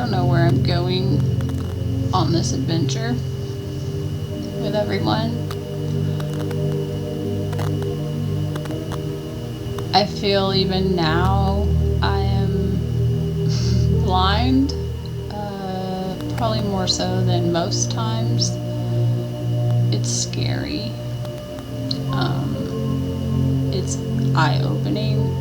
don't know where I'm going on this adventure with everyone. I feel even now I am blind, probably more so than most times. It's scary. It's eye-opening.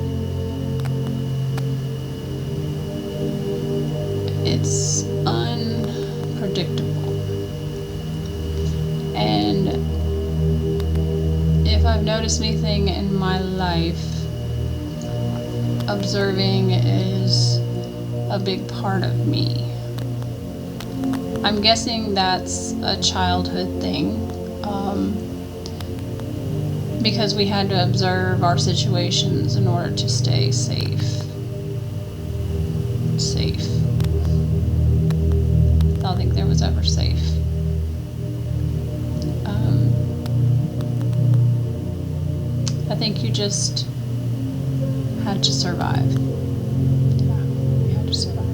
It's unpredictable. And if I've noticed anything in my life, observing is a big part of me. I'm guessing that's a childhood thing, because we had to observe our situations in order to stay safe. I don't think there was ever safe. I think you just had to survive. Yeah, you had to survive.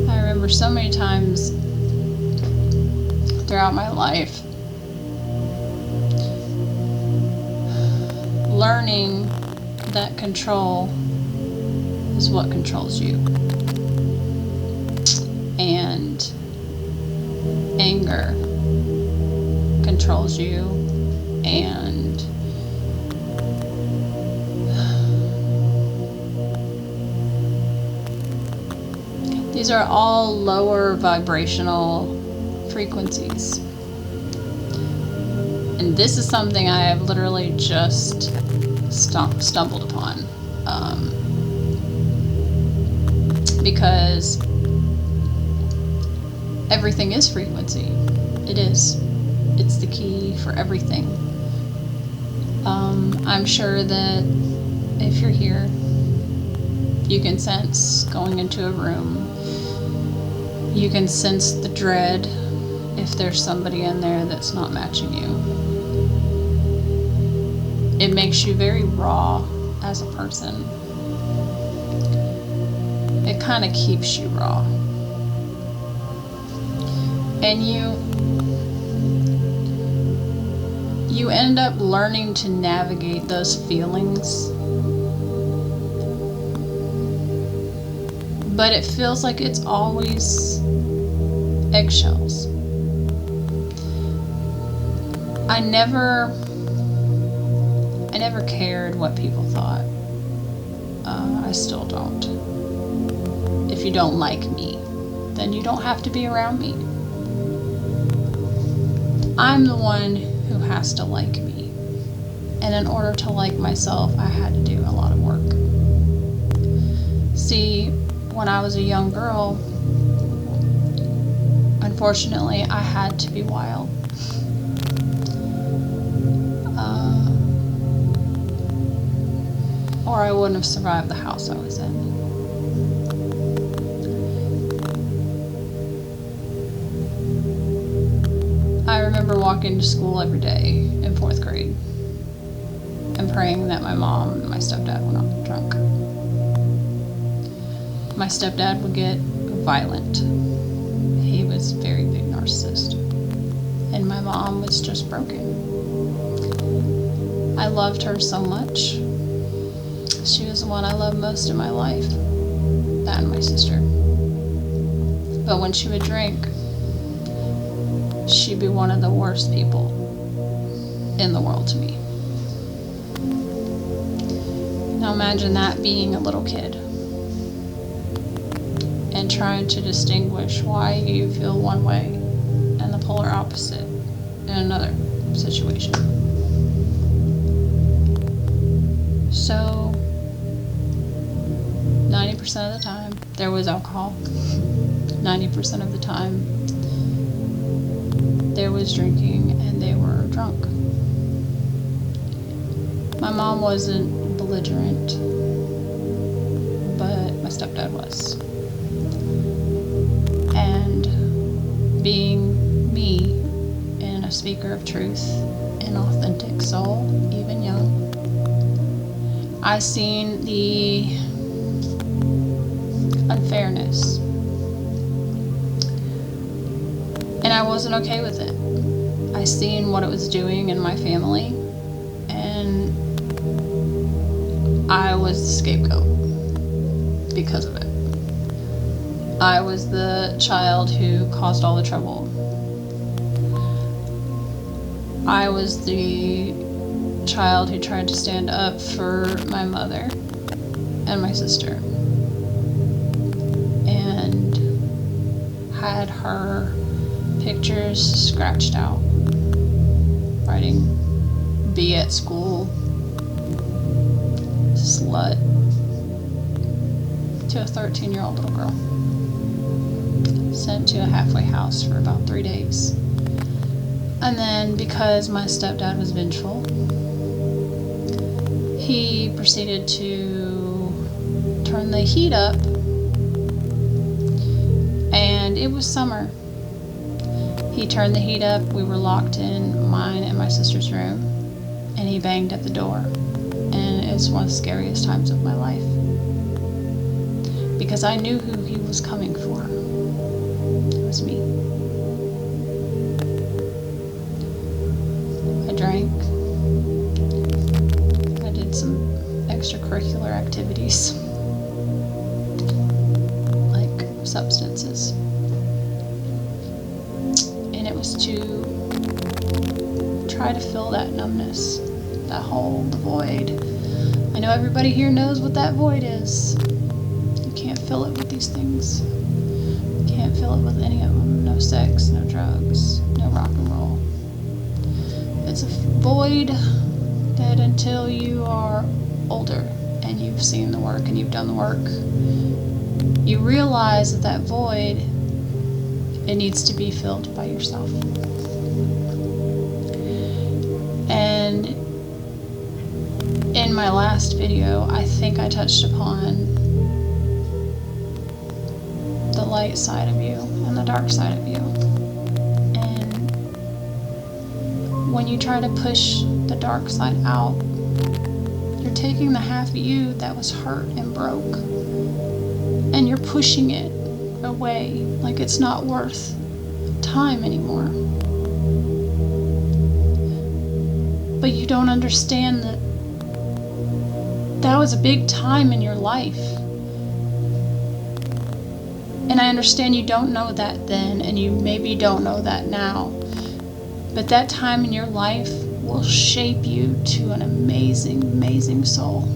I remember so many times throughout my life learning that control is what controls you. And anger controls you, and these are all lower vibrational frequencies. And this is something I have literally just stumbled upon. Because everything is frequency. It is. It's the key for everything. I'm sure that if you're here, you can sense going into a room. You can sense the dread if there's somebody in there that's not matching you. It makes you very raw as a person. It kind of keeps you raw. And you end up learning to navigate those feelings. But it feels like it's always eggshells. I never cared what people thought. I still don't. If you don't like me, then you don't have to be around me. I'm the one who has to like me. And in order to like myself, I had to do a lot of work. See, when I was a young girl, unfortunately, I had to be wild. Or I wouldn't have survived the house I was in. I remember walking to school every day in 4th grade and praying that my mom and my stepdad were not drunk. My stepdad would get violent. He was a very big narcissist. And my mom was just broken. I loved her so much. She was the one I loved most in my life. That and my sister. But when she would drink, she'd be one of the worst people in the world to me. Now imagine that being a little kid and trying to distinguish why you feel one way and the polar opposite in another situation. So 90% of the time there was alcohol. 90% of the time there was drinking and they were drunk. My mom wasn't belligerent, but my stepdad was. And being me and a speaker of truth, an authentic soul, even young, I seen the unfairness And I wasn't okay with it. I seen what it was doing in my family, and I was the scapegoat because of it. I was the child who caused all the trouble. I was the child who tried to stand up for my mother and my sister, and had her pictures scratched out, writing "be at school," "slut," to a 13-year-old little girl. Sent to a halfway house for about 3 days. And then, because my stepdad was vengeful, he proceeded to turn the heat up, and it was summer. He turned the heat up, we were locked in mine and my sister's room, and he banged at the door. And it's one of the scariest times of my life, because I knew who he was coming for. It was me. I drank. I did some extracurricular activities, like substances. And it was to try to fill that numbness, that hole, the void. I know everybody here knows what that void is. You can't fill it with these things. You can't fill it with any of them. No sex, no drugs, no rock and roll. It's a void that until you are older and you've seen the work and you've done the work, you realize that that void, it needs to be filled by yourself. And in my last video, I think I touched upon the light side of you and the dark side of you. And when you try to push the dark side out, you're taking the half of you that was hurt and broke, and you're pushing it away like it's not worth time anymore. But you don't understand that that was a big time in your life. And I understand you don't know that then, and you maybe don't know that now. But that time in your life will shape you to an amazing, amazing soul.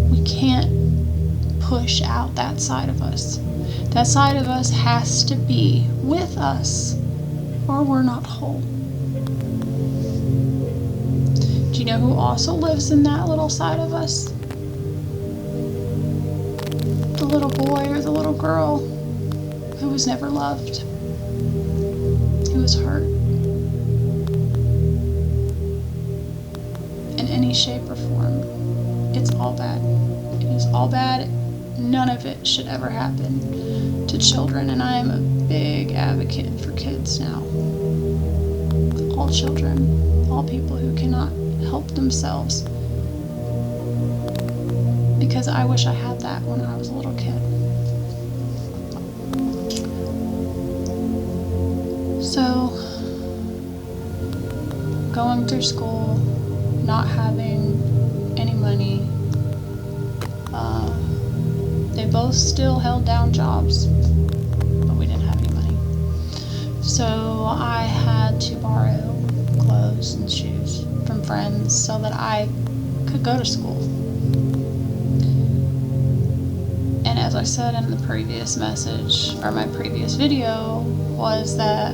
We can't push out that side of us. That side of us has to be with us, or we're not whole. Do you know who also lives in that little side of us? The little boy or the little girl who was never loved, who was hurt in any shape or form. It's all bad. It is all bad. None of it should ever happen to children, and I am a big advocate for kids now. All children, all people who cannot help themselves. Because I wish I had that when I was a little kid. So, going through school, not having any money, they both still held down jobs, but we didn't have any money. So I had to borrow clothes and shoes from friends so that I could go to school. And as I said in the previous message, or my previous video, was that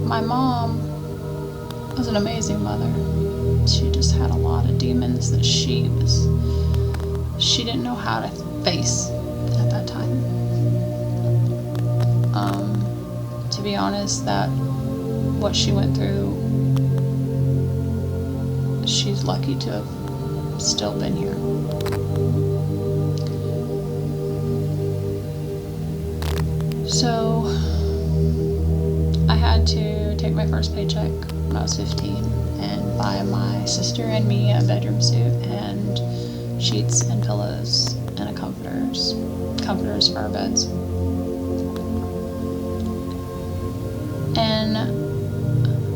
my mom was an amazing mother. She just had a lot of demons that she didn't know how to face at that time. To be honest, that what she went through, she's lucky to have still been here. So I had to take my first paycheck when I was 15 and buy my sister and me a bedroom suit and sheets and pillows and a comforter. comforters for our beds. And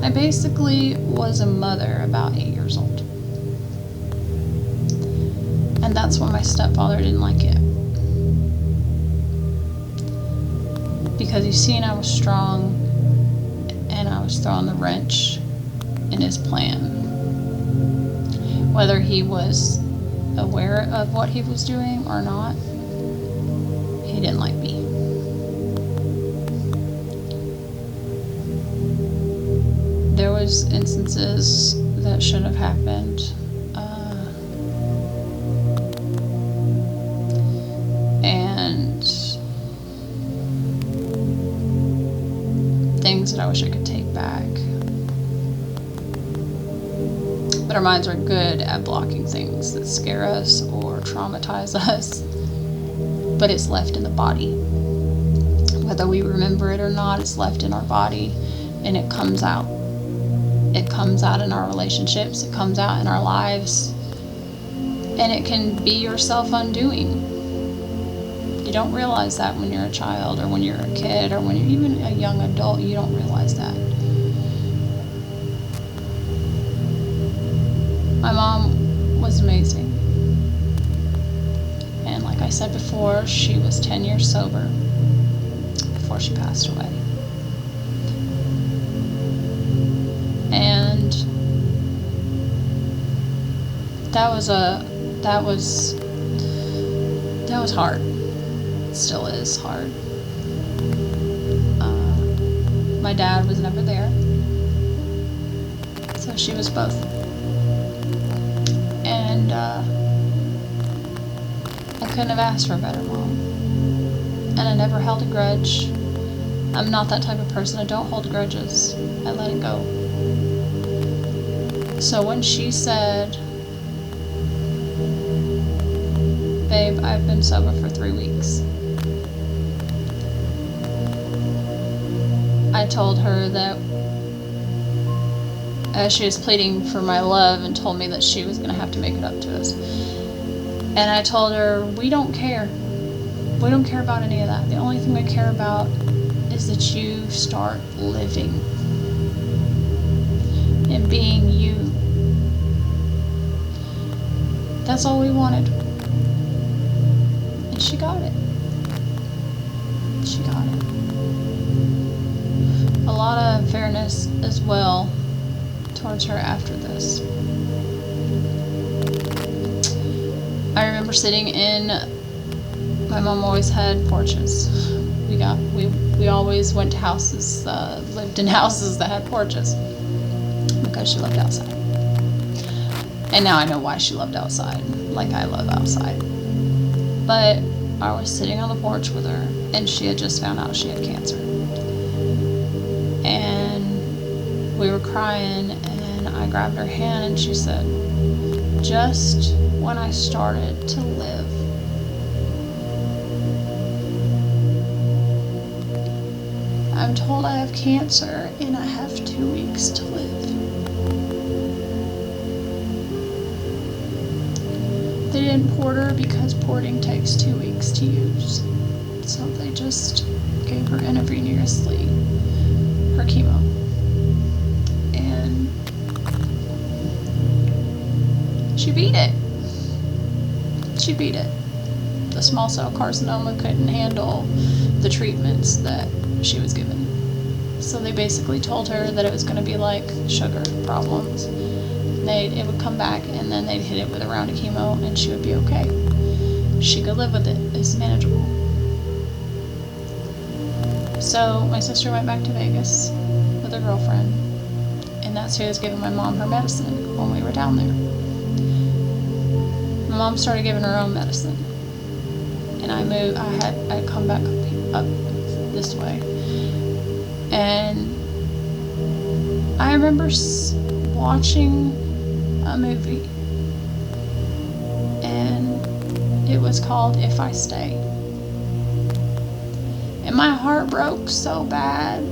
I basically was a mother about 8 years old. And that's when my stepfather didn't like it. Because he's seen I was strong and I was throwing the wrench in his plan. Whether he was aware of what he was doing or not, he didn't like me. There was instances that should have happened. And things that I wish I could take back. But our minds are good at blocking things that scare us or traumatize us. But it's left in the body. Whether we remember it or not, it's left in our body and it comes out. It comes out in our relationships, it comes out in our lives, and it can be your self-undoing. You don't realize that when you're a child or when you're a kid or when you're even a young adult, you don't realize that. My mom was amazing. And like I said before, she was 10 years sober before she passed away. And that was hard. It still is hard. My dad was never there, so she was both. And I couldn't have asked for a better mom. And I never held a grudge. I'm not that type of person. I don't hold grudges. I let it go. So when she said, "Babe, I've been sober for 3 weeks," I told her that as she was pleading for my love and told me that she was going to have to make it up to us. And I told her, we don't care. We don't care about any of that. The only thing we care about is that you start living and being you. That's all we wanted. And she got it. She got it. A lot of fairness as well towards her after this. I remember sitting in, my mom always had porches. We always went to houses, lived in houses that had porches because she loved outside. And now I know why she loved outside, like I love outside. But I was sitting on the porch with her and she had just found out she had cancer. And we were crying and I grabbed her hand and she said, "Just when I started to live, I'm told I have cancer and I have 2 weeks to live." They didn't port her because porting takes 2 weeks to use. So they just gave her intravenously her chemo. And she beat it. She beat it. The small cell carcinoma couldn't handle the treatments that she was given. So they basically told her that it was going to be like sugar problems. It would come back and then they'd hit it with a round of chemo and she would be okay. She could live with it. It's manageable. So my sister went back to Vegas with her girlfriend, and that's who was giving my mom her medicine when we were down there. My mom started giving her own medicine, and I had come back up this way, and I remember watching a movie, and it was called If I Stay. And my heart broke so bad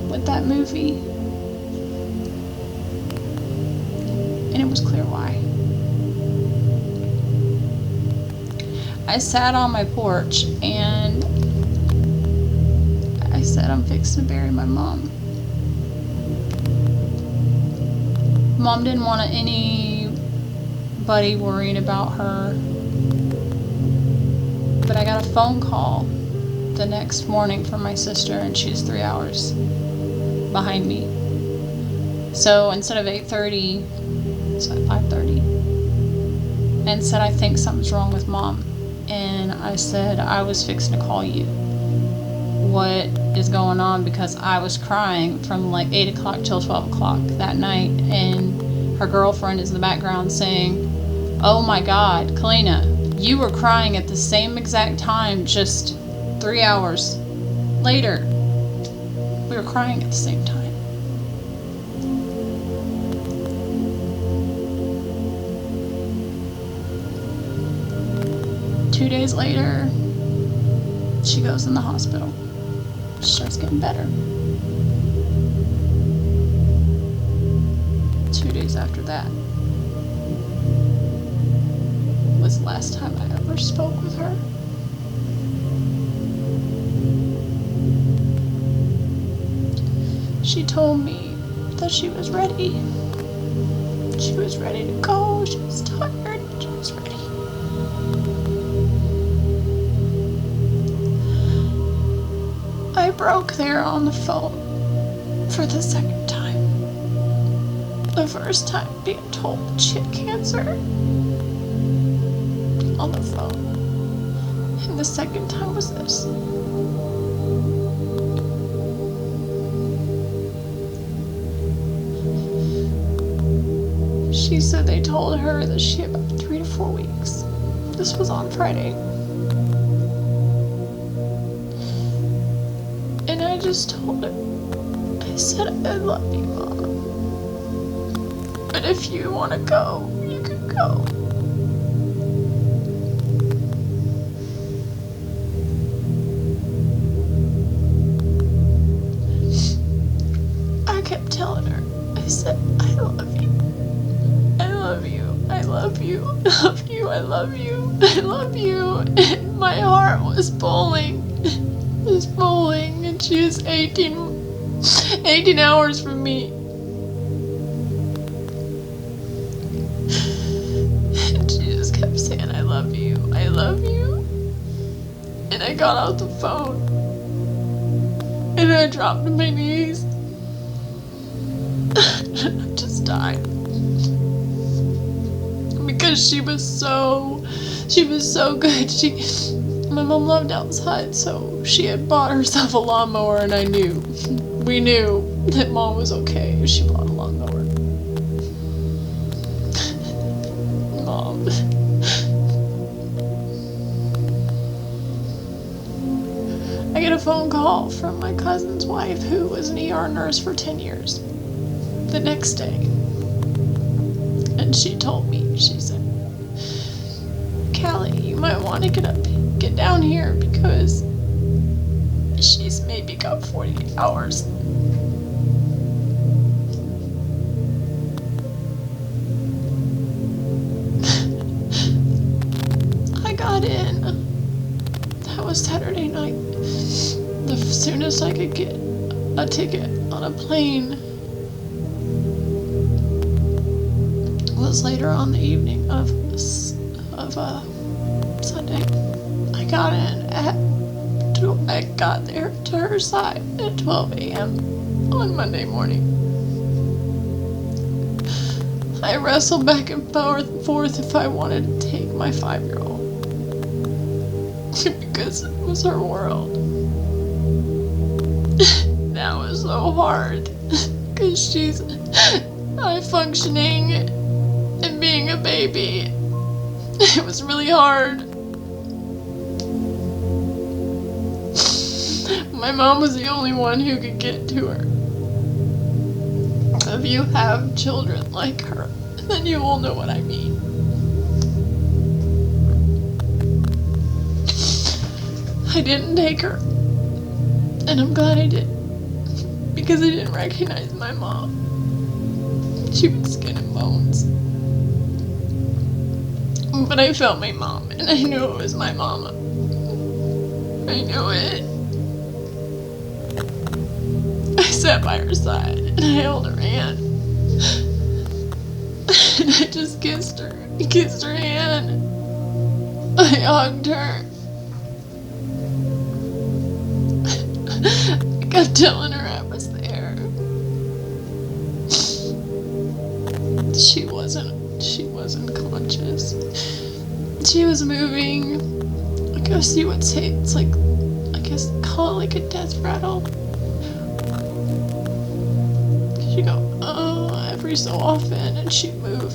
with that movie. And it was clear why. I sat on my porch and I said, I'm fixing to bury my mom. Mom didn't want anybody worrying about her. But I got a phone call the next morning from my sister, and she's 3 hours behind me. So instead of 8:30, it's at 5:30, and said, I think something's wrong with Mom. And I said, I was fixing to call you. What is going on? Because I was crying from like 8 o'clock till 12 o'clock that night, and her girlfriend is in the background saying, oh my God, Kalina, you were crying at the same exact time just 3 hours later. We were crying at the same time. Two days later, she goes in the hospital. She starts getting better. 2 days after that was the last time I ever spoke with her. She told me that she was ready. She was ready to go. She was tired. She was ready. I broke there on the phone for the second time. The first time being told that she had cancer on the phone. And the second time was this. She said they told her that she had about 3 to 4 weeks. This was on Friday. And I just told her, I said, I love you, Mom. But if you want to go, you can go. I kept telling her, I said, I love you. I love you. I love you. I love you. I love you. I love you. And my heart was pulling. Was pulling, and she is 18 hours from me. And she just kept saying, I love you, I love you. And I got out the phone, and I dropped to my knees. I just died. Because she was so good. My mom loved outside, so she had bought herself a lawnmower, and we knew that Mom was okay if she bought a lawnmower. Mom. I get a phone call from my cousin's wife, who was an ER nurse for 10 years, the next day. And she told me, she said, Callie, you might want to get down here because she's maybe got 48 hours. I got in. That was Saturday night. The soonest I could get a ticket on a plane was later on the evening of Sunday. I got in I got there to her side at 12 a.m. on Monday morning. I wrestled back and forth if I wanted to take my 5-year-old because it was her world. That was so hard because she's high functioning and being a baby. It was really hard. My mom was the only one who could get to her. If you have children like her, then you will know what I mean. I didn't take her, and I'm glad I didn't, because I didn't recognize my mom. She was skin and bones. But I felt my mom, and I knew it was my mama. I knew it. I sat by her side, and I held her hand. And I just kissed her. I kissed her hand. I hugged her. I kept telling her I was there. She wasn't conscious. She was moving. I guess you would say it's like, I guess call it like a death rattle. She'd go, oh, every so often, and she'd move.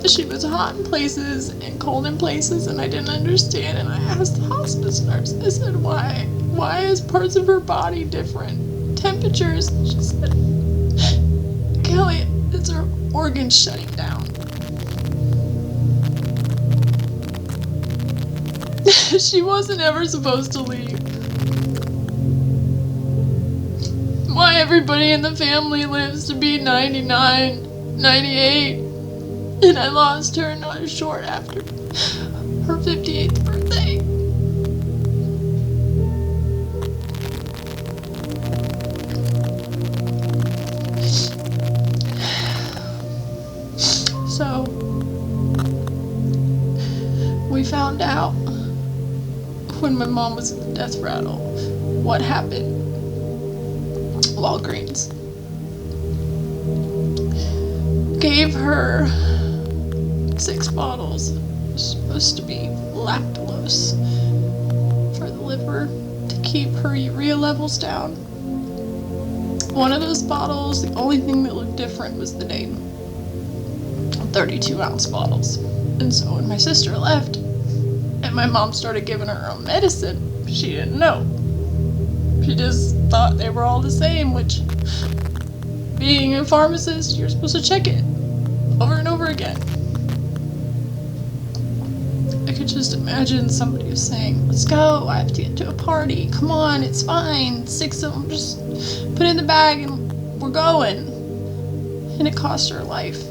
She was hot in places and cold in places, and I didn't understand, and I asked the hospice nurse, I said, why is parts of her body different temperatures? She said, Kelly, it's her organs shutting down. She wasn't ever supposed to leave. Why everybody in the family lives to be 99, 98, and I lost her not short after her 58th birthday. So, we found out when my mom was in the death rattle what happened. Walgreens gave her 6 bottles. It was supposed to be lactulose for the liver to keep her urea levels down. One of those bottles, the only thing that looked different was the name. 32-ounce bottles. And so when my sister left and my mom started giving her own medicine, she didn't know. She just thought they were all the same, which, being a pharmacist, you're supposed to check it over and over again. I could just imagine somebody was saying, let's go, I have to get to a party, come on, it's fine, 6 of them, just put it in the bag and we're going. And it cost her life.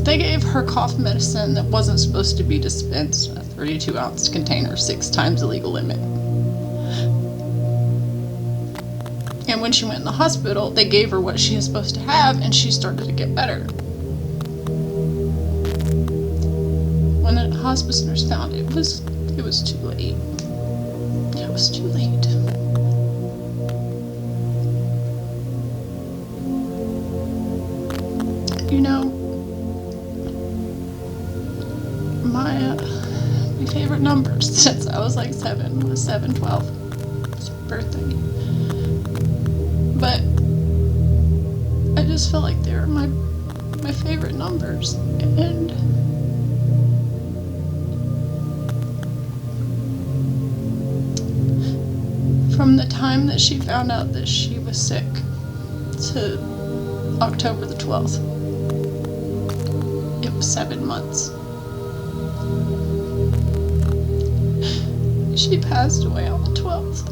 They gave her cough medicine that wasn't supposed to be dispensed in a 32-ounce container, 6 times the legal limit. And when she went in the hospital, they gave her what she was supposed to have, and she started to get better. When the hospice nurse found it, it was too late. It was too late. You know, my favorite numbers since I was like 7 was 7/12. It's my birthday. But I just felt like they were my favorite numbers. And from the time that she found out that she was sick to October the 12th, it was 7 months. She passed away on the 12th.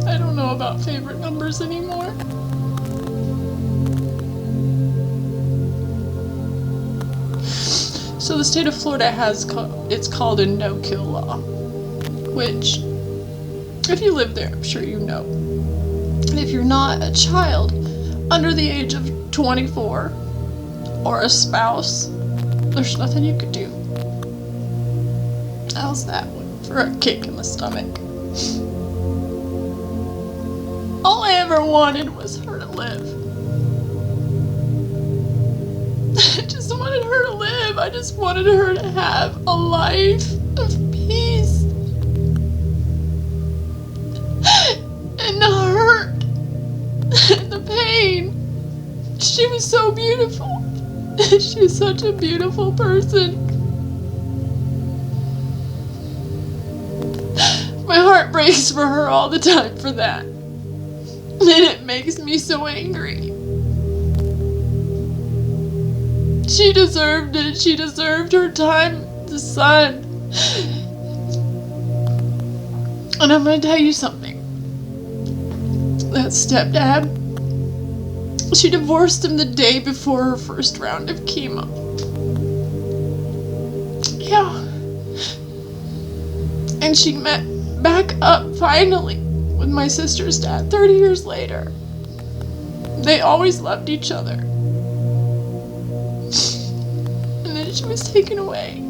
I don't know about favorite numbers anymore. So the state of Florida it's called a no-kill law, which, if you live there, I'm sure you know. If you're not a child under the age of 24 or a spouse, there's nothing you could do. How's that one for a kick in the stomach? All I ever wanted was her to live. I just wanted her to live. I just wanted her to have a life of peace and the hurt and the pain. She was so beautiful. She's such a beautiful person. My heart breaks for her all the time for that. And it makes me so angry. She deserved it. She deserved her time with the sun. And I'm going to tell you something. that stepdad, she divorced him the day before her first round of chemo. Yeah. And she met back up finally with my sister's dad 30 years later. They always loved each other. And then she was taken away.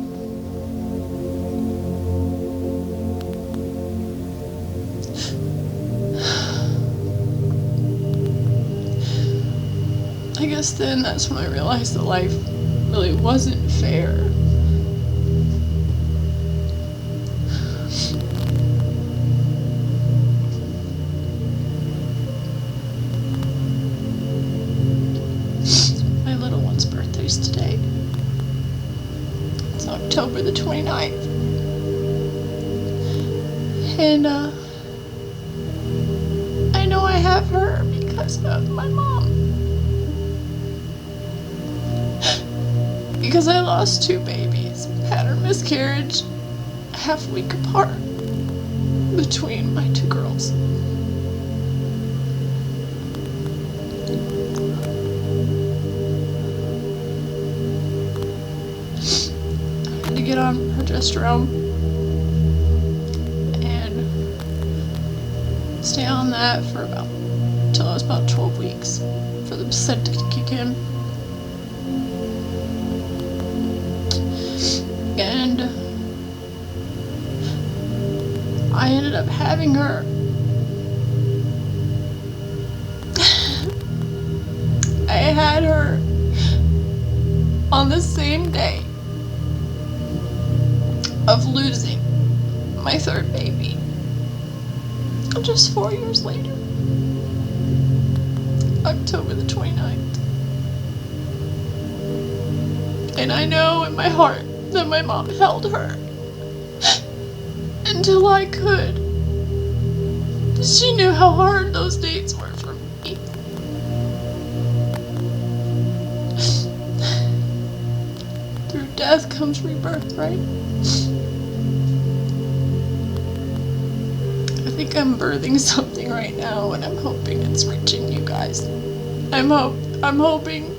I guess then that's when I realized that life really wasn't fair. My little one's birthday's today. It's October the 29th. And I know I have her because of my mom. Because I lost 2 babies, had her miscarriage, half a week apart between my 2 girls. I had to get on progesterone and stay on that for till I was about 12 weeks for the placenta to kick in. And I ended up having her. I had her on the same day of losing my 3rd baby, just 4 years later, October the 29th. And I know in my heart that my mom held her until I could. She knew how hard those dates were for me. Through death comes rebirth, right? I think I'm birthing something right now, and I'm hoping it's reaching you guys. I'm hoping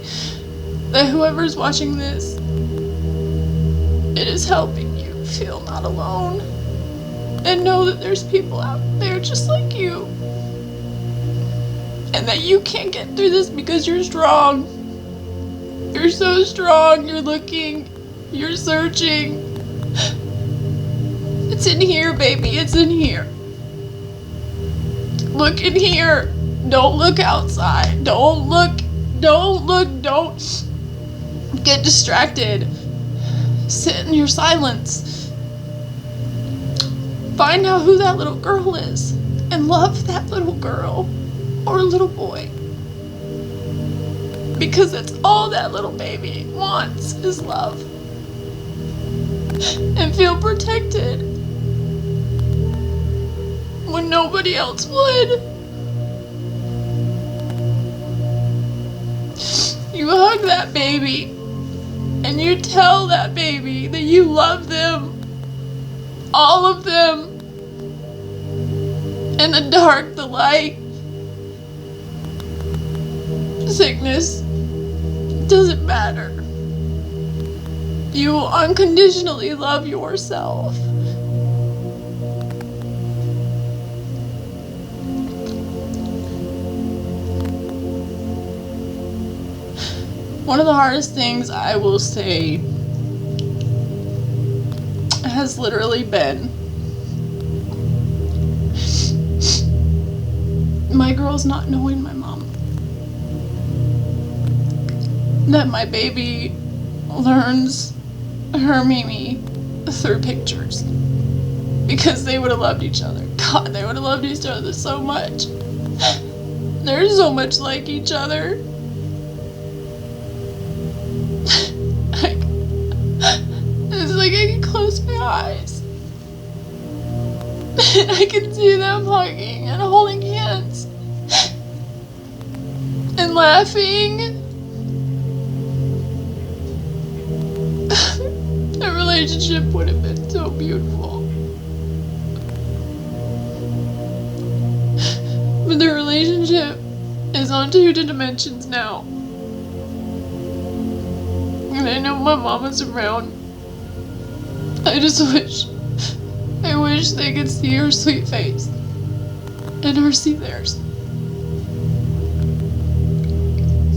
that whoever's watching this, it is helping you feel not alone and know that there's people out there just like you, and that you can't get through this because you're strong. You're so strong. You're looking, you're searching. It's in here, baby. It's in here. Look in here. Don't look outside. Don't get distracted. Sit in your silence. Find out who that little girl is and love that little girl or little boy. Because that's all that little baby wants is love. And feel protected when nobody else would. You hug that baby and you tell that baby that you love them, all of them, in the dark, the light, sickness, doesn't matter. You will unconditionally love yourself. One of the hardest things I will say has literally been my girls not knowing my mom. That my baby learns her Mimi through pictures. Because they would have loved each other. God, they would have loved each other so much. They're so much like each other. It's like I can close my eyes and I can see them hugging and holding hands and laughing. The relationship would have been so beautiful. But the relationship friendship is on 2 dimensions now. And I know my mama's around. I wish they could see her sweet face and her see theirs.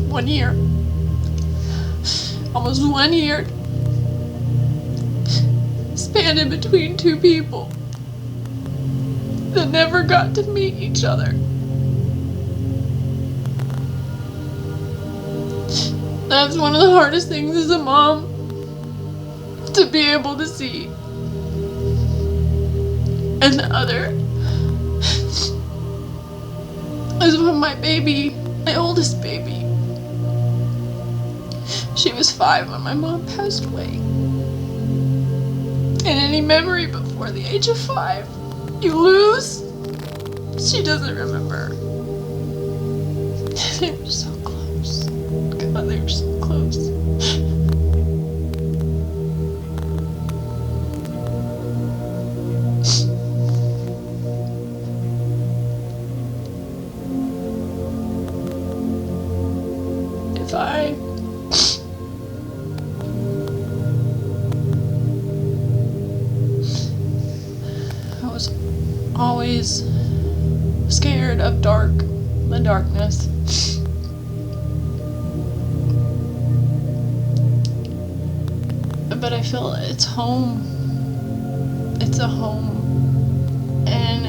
1 year. Almost 1 year spanned in between two people that never got to meet each other. That's one of the hardest things as a mom, to be able to see. And the other is when my baby, my oldest baby, she was 5 when my mom passed away. And any memory before the age of 5, you lose. She doesn't remember. They were so close. God, they were so close. If I was always scared of the darkness. But I feel it's home. It's a home. And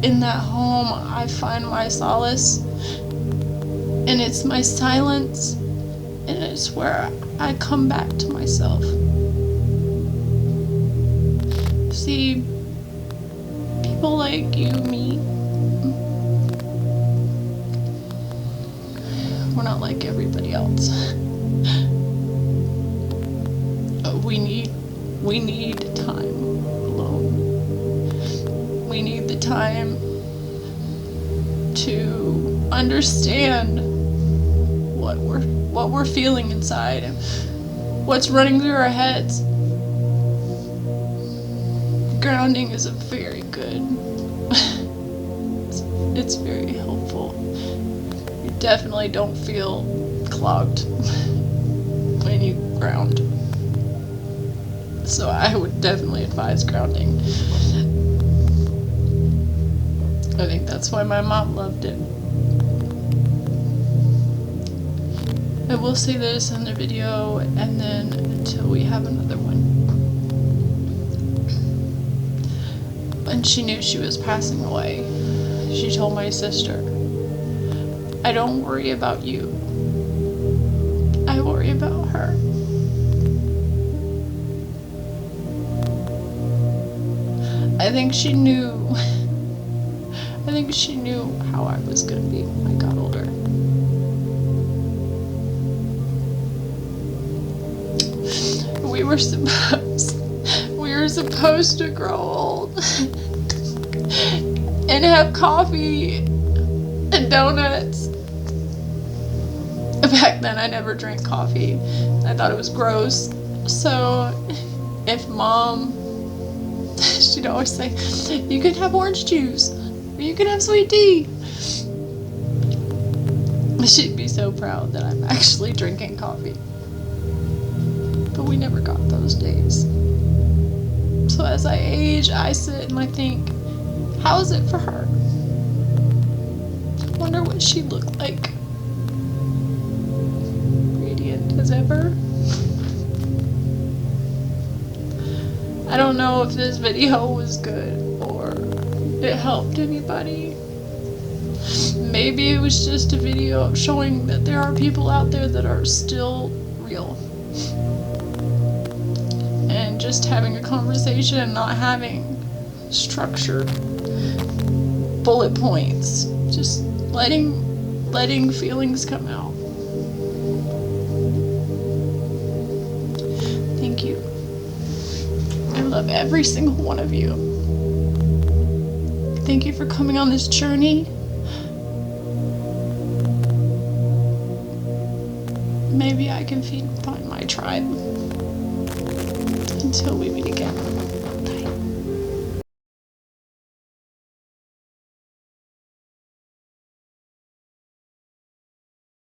in that home, I find my solace. And it's my silence. And it's where I come back to myself. See, people like you, me, we're not like everybody else. We need time alone. We need the time to understand what we're feeling inside and what's running through our heads. Grounding is a very good. It's very helpful. You definitely don't feel clogged when you ground. So I would definitely advise grounding. I think that's why my mom loved it. I will say this in the video, and then until we have another one. When she knew she was passing away, she told my sister, "I don't worry about you. I worry about her." I think she knew how I was gonna be when I got older. We were supposed to grow old and have coffee and donuts. Back then I never drank coffee. I thought it was gross. So if Mom, she'd always say, "You can have orange juice, or you can have sweet tea." She'd be so proud that I'm actually drinking coffee. But we never got those days. So as I age, I sit and I think, how is it for her? I wonder what she looked like. Radiant as ever. I don't know if this video was good or it helped anybody. Maybe it was just a video of showing that there are people out there that are still real. And just having a conversation and not having structured bullet points. Just letting feelings come out. Thank you. I love every single one of you. Thank you for coming on this journey. Maybe I can find my tribe. Until we meet again.